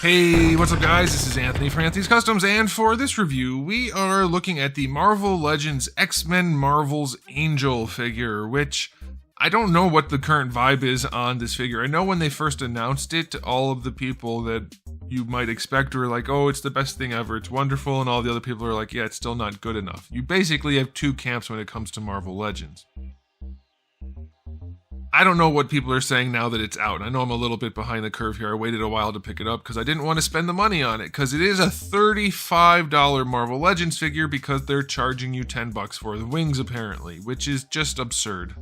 Hey, what's up guys? This is Anthony from Anthony's Customs, and for this review, we are looking at the Marvel Legends X-Men Marvel's Angel figure, which I don't know what the current vibe is on this figure. I know when they first announced it, all of the people that you might expect were like, oh, it's the best thing ever, it's wonderful, and all the other people are like, yeah, it's still not good enough. You basically have two camps when it comes to Marvel Legends. I don't know what people are saying now that it's out. I know I'm a little bit behind the curve here. I waited a while to pick it up because I didn't want to spend the money on it, because it is a $35 Marvel Legends figure because they're charging you $10 for the wings apparently, which is just absurd.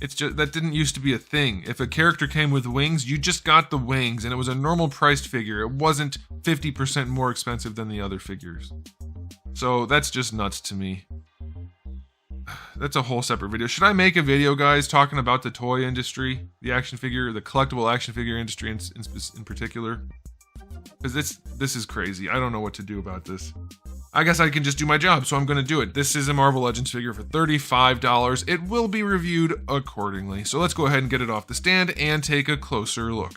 It's just, that didn't used to be a thing. If a character came with wings, you just got the wings, and it was a normal priced figure. It wasn't 50% more expensive than the other figures. So that's just nuts to me. That's a whole separate video. Should I make a video, guys, talking about the toy industry, the action figure, the collectible action figure industry in particular? Because this is crazy. I don't know what to do about this. I guess I can just do my job, so I'm going to do it. This is a Marvel Legends figure for $35. It will be reviewed accordingly. So let's go ahead and get it off the stand and take a closer look.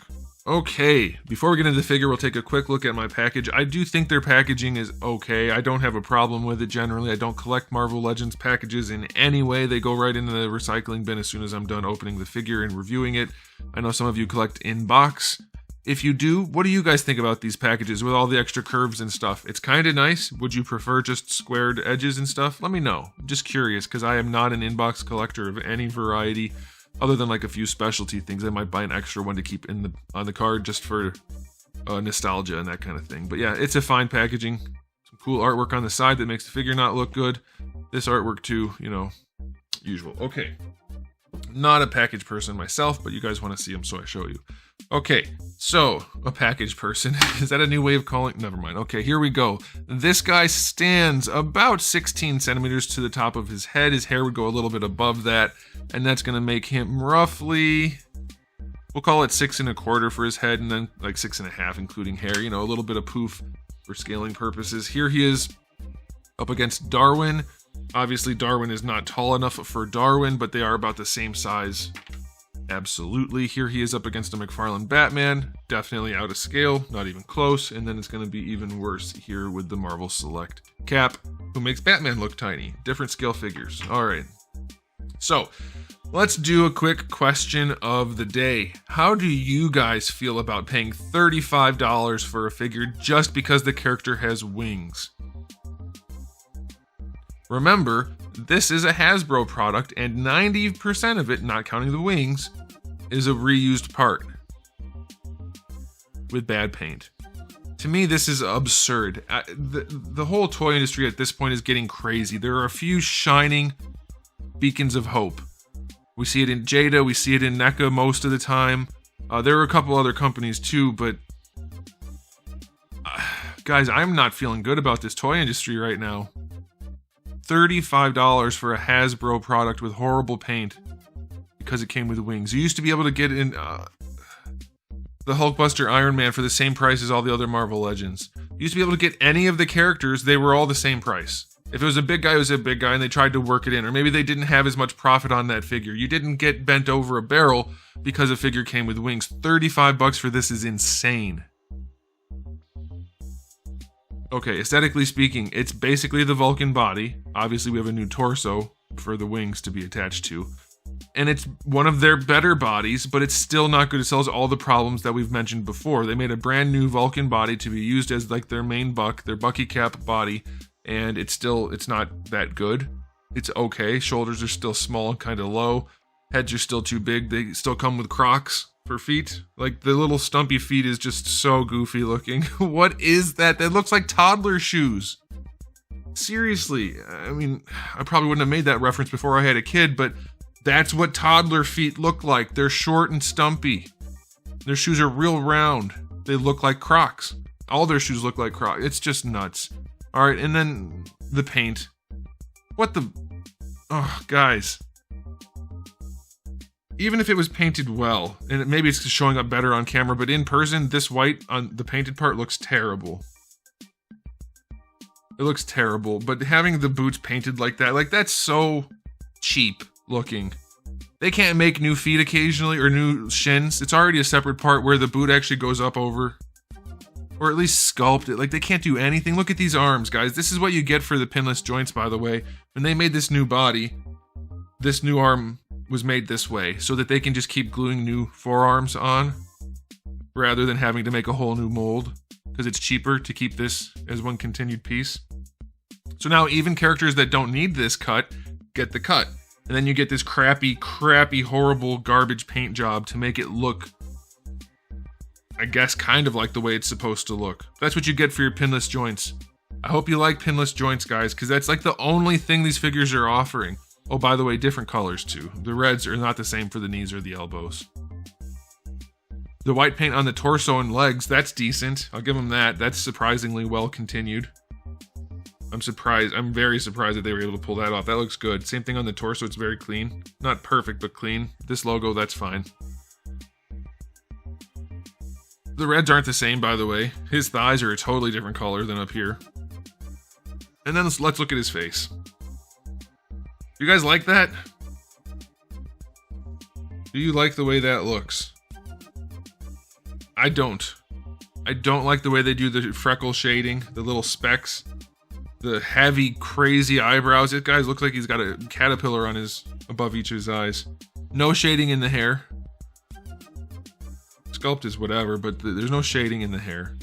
Okay, before we get into the figure, we'll take a quick look at my package. I do think their packaging is okay. I don't have a problem with it generally. I don't collect Marvel Legends packages in any way. They go right into the recycling bin as soon as I'm done opening the figure and reviewing it. I know some of you collect in box. If you do, what do you guys think about these packages with all the extra curves and stuff? It's kind of nice. Would you prefer just squared edges and stuff? Let me know. I'm just curious, because I am not an inbox collector of any variety. Other than like a few specialty things, I might buy an extra one to keep on the card just for nostalgia and that kind of thing. But yeah, it's a fine packaging. Some cool artwork on the side that makes the figure not look good. This artwork too, you know, usual. Okay, not a package person myself, but you guys want to see them, so I show you. Okay, so a package person. Is that a new way of calling? Never mind. Okay, here we go. This guy stands about 16 centimeters to the top of his head. His hair would go a little bit above that, and that's going to make him roughly, we'll call it 6 1/4 for his head, and then like 6 1/2 including hair, you know, a little bit of poof for scaling purposes. Here he is up against Darwin. Obviously Darwin is not tall enough for Darwin, but they are about the same size. Absolutely. Here he is up against a McFarlane Batman. Definitely out of scale, not even close. And then it's going to be even worse here with the Marvel Select Cap, who makes Batman look tiny. Different scale figures. All right. So let's do a quick question of the day. How do you guys feel about paying $35 for a figure just because the character has wings? Remember, this is a Hasbro product, and 90% of it, not counting the wings, is a reused part with bad paint. To me, this is absurd. The whole toy industry at this point is getting crazy. There are a few shining beacons of hope. We see it in Jada, we see it in NECA most of the time. There are a couple other companies too, but guys, I'm not feeling good about this toy industry right now. $35 for a Hasbro product with horrible paint because it came with wings. You used to be able to get in the Hulkbuster Iron Man for the same price as all the other Marvel Legends. You used to be able to get any of the characters, they were all the same price. If it was a big guy, it was a big guy, and they tried to work it in. Or maybe they didn't have as much profit on that figure. You didn't get bent over a barrel because a figure came with wings. $35 for this is insane. Okay, aesthetically speaking, it's basically the Vulcan body. Obviously, we have a new torso for the wings to be attached to. And it's one of their better bodies, but it's still not good. It solves all the problems that we've mentioned before. They made a brand new Vulcan body to be used as like their main buck, their Bucky Cap body, and it's not that good. It's okay. Shoulders are still small and kind of low. Heads are still too big. They still come with Crocs for feet. Like, the little stumpy feet is just so goofy looking. What is that? That looks like toddler shoes. Seriously, I mean, I probably wouldn't have made that reference before I had a kid, but that's what toddler feet look like. They're short and stumpy. Their shoes are real round. They look like Crocs. All their shoes look like Crocs. It's just nuts. All right, and then the paint. What the... Oh, guys. Even if it was painted well, and maybe it's showing up better on camera, but in person, this white on the painted part looks terrible. It looks terrible, but having the boots painted like that's so cheap looking. They can't make new feet occasionally, or new shins. It's already a separate part where the boot actually goes up over. Or at least sculpt it. Like, they can't do anything. Look at these arms, guys. This is what you get for the pinless joints, by the way. When they made this new body, this new arm was made this way so that they can just keep gluing new forearms on rather than having to make a whole new mold, because it's cheaper to keep this as one continued piece. So now even characters that don't need this cut get the cut. And then you get this crappy, horrible garbage paint job to make it look, I guess, kind of like the way it's supposed to look. That's what you get for your pinless joints. I hope you like pinless joints, guys, because that's like the only thing these figures are offering. Oh, by the way, different colors too. The reds are not the same for the knees or the elbows. The white paint on the torso and legs, that's decent. I'll give them that. That's surprisingly well continued. I'm very surprised that they were able to pull that off. That looks good. Same thing on the torso, it's very clean. Not perfect, but clean. This logo, that's fine. The reds aren't the same, by the way. His thighs are a totally different color than up here. And then let's look at his face. You guys like that? Do you like the way that looks? I don't. I don't like the way they do the freckle shading, the little specks, the heavy, crazy eyebrows. This guy looks like he's got a caterpillar on above each of his eyes. No shading in the hair. Sculpt is whatever, but there's no shading in the hair.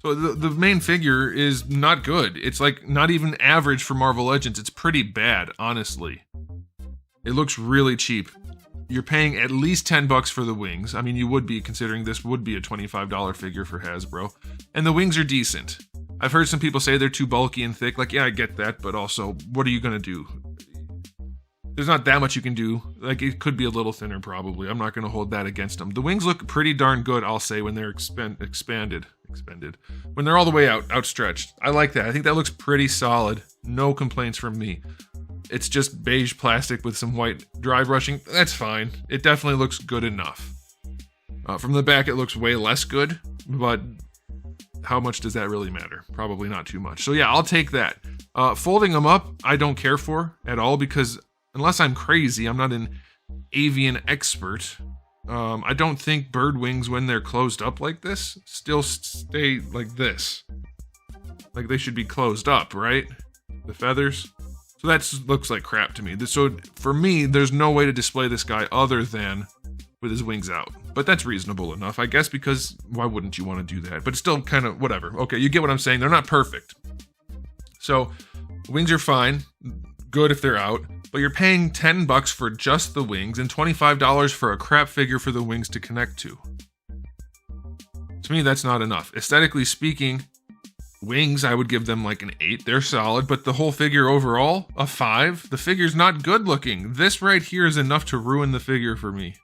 So the main figure is not good. It's like not even average for Marvel Legends. It's pretty bad, honestly. It looks really cheap. You're paying at least $10 for the wings. I mean, you would be, considering this would be a $25 figure for Hasbro. And the wings are decent. I've heard some people say they're too bulky and thick. Like, yeah, I get that, but also, what are you gonna do? There's not that much you can do. Like, it could be a little thinner, probably. I'm not gonna hold that against them. The wings look pretty darn good, I'll say, when they're expanded. When they're all the way outstretched. I like that. I think that looks pretty solid. No complaints from me. It's just beige plastic with some white dry brushing. That's fine. It definitely looks good enough. From the back, it looks way less good, but how much does that really matter? Probably not too much. So yeah, I'll take that. Folding them up, I don't care for at all, because unless I'm crazy, I'm not an avian expert. I don't think bird wings, when they're closed up like this, still stay like this. Like, they should be closed up, right? The feathers. So that looks like crap to me. So for me, there's no way to display this guy other than with his wings out. But that's reasonable enough, I guess, because why wouldn't you want to do that? But it's still kind of whatever. Okay, you get what I'm saying. They're not perfect. So wings are fine. Good if they're out. But you're paying $10 for just the wings and $25 for a crap figure for the wings to connect to. To me, that's not enough. Aesthetically speaking, wings, I would give them like an 8. They're solid, but the whole figure overall, a 5. The figure's not good looking. This right here is enough to ruin the figure for me.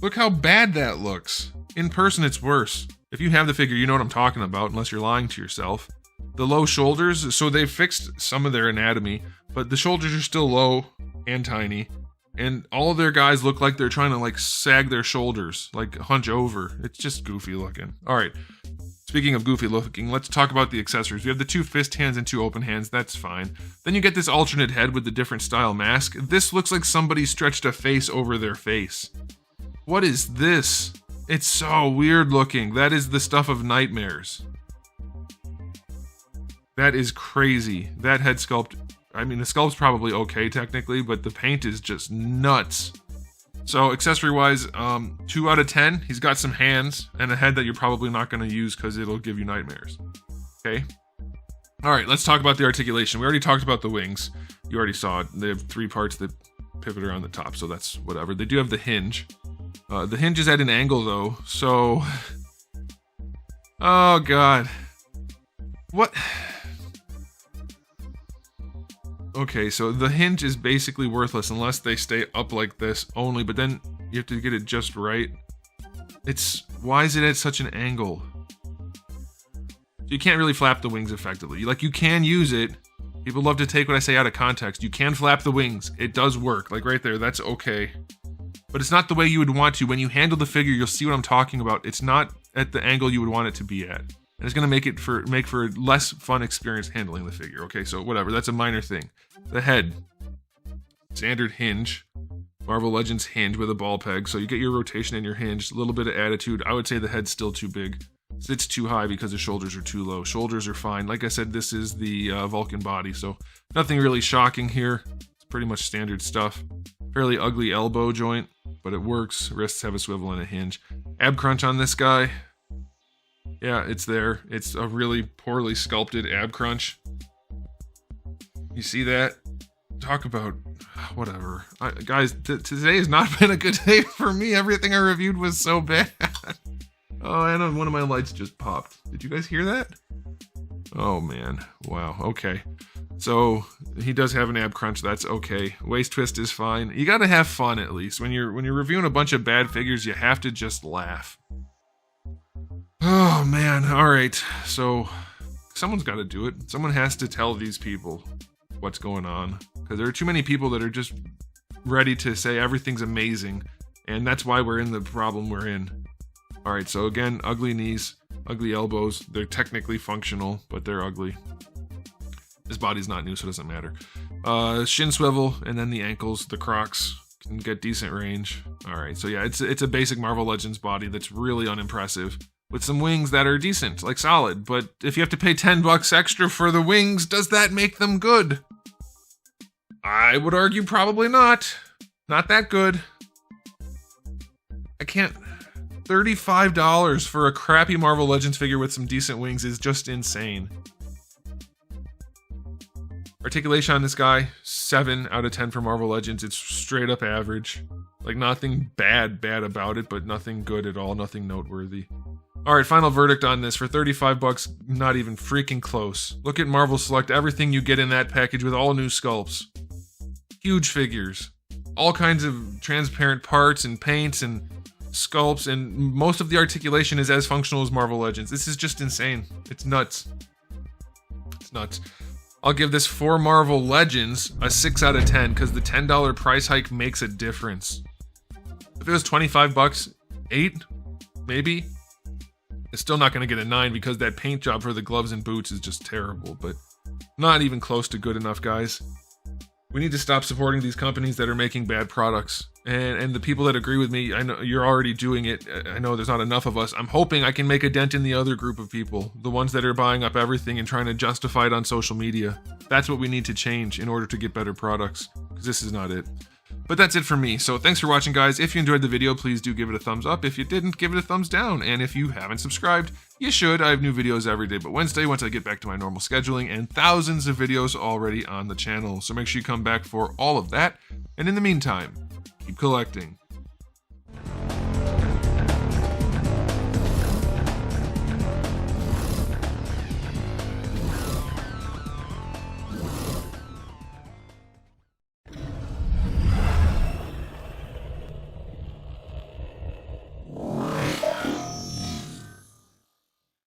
Look how bad that looks. In person, it's worse. If you have the figure, you know what I'm talking about, unless you're lying to yourself. The low shoulders, so they've fixed some of their anatomy, but the shoulders are still low and tiny, and all of their guys look like they're trying to like sag their shoulders, like hunch over. It's just goofy looking. All right. Speaking of goofy looking, let's talk about the accessories. We have the 2 fist hands and 2 open hands. That's fine. Then you get this alternate head with the different style mask. This looks like somebody stretched a face over their face. What is this? It's so weird looking. That is the stuff of nightmares. That is crazy. That head sculpt, I mean, the sculpt's probably okay technically, but the paint is just nuts. So accessory-wise, 2 out of 10. He's got some hands and a head that you're probably not going to use because it'll give you nightmares. Okay? All right, let's talk about the articulation. We already talked about the wings. You already saw it. They have 3 parts that pivot around the top, so that's whatever. They do have the hinge. The hinge is at an angle, though, so... Oh, God. What? Okay, so the hinge is basically worthless unless they stay up like this only, but then you have to get it just right. Why is it at such an angle? You can't really flap the wings effectively. Like, you can use it. People love to take what I say out of context. You can flap the wings. It does work. Like right there, that's okay. But it's not the way you would want to. When you handle the figure, you'll see what I'm talking about. It's not at the angle you would want it to be at. And it's going to make for a less fun experience handling the figure. Okay, so whatever. That's a minor thing. The head. Standard hinge. Marvel Legends hinge with a ball peg. So you get your rotation and your hinge. A little bit of attitude. I would say the head's still too big. sits too high because the shoulders are too low. Shoulders are fine. Like I said, this is the Vulcan body, so nothing really shocking here. It's pretty much standard stuff. Fairly ugly elbow joint, but it works. Wrists have a swivel and a hinge. Ab crunch on this guy. Yeah, it's there. It's a really poorly sculpted ab crunch. You see that? Talk about whatever. Guys, today has not been a good day for me. Everything I reviewed was so bad. Oh, and one of my lights just popped. Did you guys hear that? Oh man. Wow. Okay. So he does have an ab crunch. That's okay. Waist twist is fine. You gotta have fun at least. When you're reviewing a bunch of bad figures, you have to just laugh. Oh man. All right. So someone's got to do it. Someone has to tell these people what's going on, because there are too many people that are just ready to say everything's amazing, and that's why we're in the problem we're in. All right. So again, ugly knees, ugly elbows. They're technically functional, but they're ugly. This body's not new, so it doesn't matter. Shin swivel, and then the ankles, the Crocs can get decent range. All right, so yeah, it's a basic Marvel Legends body that's really unimpressive, with some wings that are decent, like solid. But if you have to pay $10 extra for the wings, does that make them good? I would argue probably not. Not that good. I can't. $35 for a crappy Marvel Legends figure with some decent wings is just insane. Articulation on this guy, 7 out of 10 for Marvel Legends. It's straight up average. Like nothing bad about it, but nothing good at all, nothing noteworthy. All right, final verdict on this. For $35, not even freaking close. Look at Marvel Select, everything you get in that package with all new sculpts. Huge figures. All kinds of transparent parts and paints and sculpts, and most of the articulation is as functional as Marvel Legends. This is just insane. It's nuts. It's nuts. I'll give this for Marvel Legends a 6 out of 10 because the $10 price hike makes a difference. If it was $25, 8, maybe. It's still not going to get a 9 because that paint job for the gloves and boots is just terrible, but not even close to good enough, guys. We need to stop supporting these companies that are making bad products. And the people that agree with me, I know you're already doing it. I know there's not enough of us. I'm hoping I can make a dent in the other group of people, the ones that are buying up everything and trying to justify it on social media. That's what we need to change in order to get better products, because this is not it. But that's it for me. So thanks for watching, guys. If you enjoyed the video, please do give it a thumbs up. If you didn't, give it a thumbs down. And if you haven't subscribed, you should. I have new videos every day but Wednesday once I get back to my normal scheduling, and thousands of videos already on the channel. So make sure you come back for all of that. And in the meantime, keep collecting.